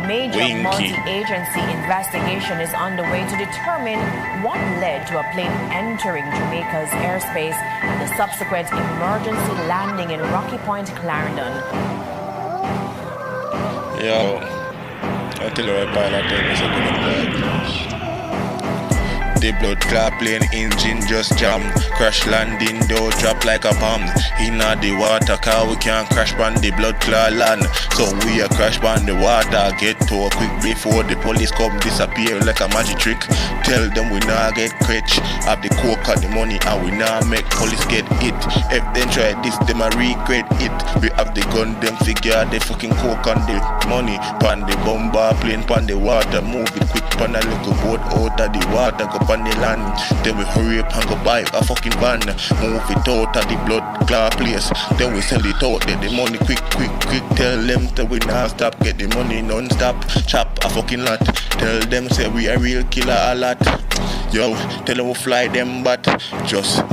major Winky. multi-agency investigation is underway to determine what led to a plane entering Jamaica's airspace and the subsequent emergency landing in Rocky Point, Clarendon. Yo, I tell you what pilot tell me something. The blood clot plane engine just jammed. Crash landing door drop like a bomb. Inna the water car we can't crash on the blood clot land. So we a crash on the water. Get to a quick before the police come disappear like a magic trick. Tell them we nah get catch. Have the coke and the money and we nah make police get it. If they try this them a regret it. We have the gun them figure the fucking coke and the money. Pan the bomber plane pan the water. Move it quick pan a little boat out of the water. Go on the land, then we hurry up and go buy a fucking van. Move it out of the blood clot place. Then we sell it out, get the money quick. Tell them that we not stop, get the money non-stop. Chop a fucking lot. Tell them say we a real killer a lot. Yo, tell them we fly them but just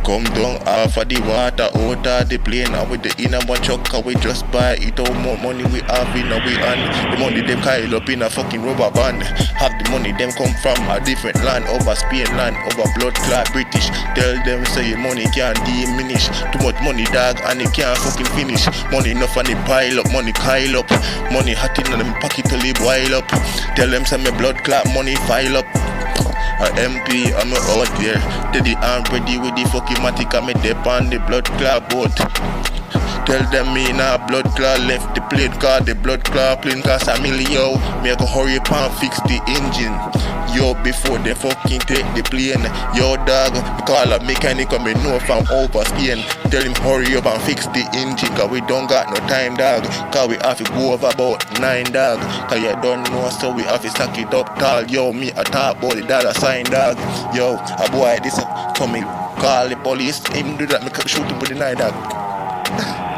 come down off of the water, out of the plane, and with the inner one truck, we just buy it. How more money we have in our hand. The money them pile up in a fucking rubber band. Have the money them come from a different land, over Spain land, over blood clot British. Tell them say your money can't diminish. Too much money dog and it can't fucking finish. Money enough and it pile up, money pile up. Money hot in them pocket till it boil up. Tell them say my blood clot money file up. A MP, I'm out there. Teddy I'm ready with the fucking matic. I'm dip on the blood clot boat. Tell them me nah blood clot left the plane car. The blood clot plane cost $1 million. Me go hurry up and fix the engine. Yo, before they fucking take the plane. Yo dog, me call a mechanic and me know from over Spain. Tell him hurry up and fix the engine. Cause we don't got no time dog. Cause we have to go over about 9 dog. Cause you don't know so we have to stack it up tall. Yo, me a talk about the dollar sign dog. Yo, a boy this so me call the police. Him do that, me shoot him with the 9 dog.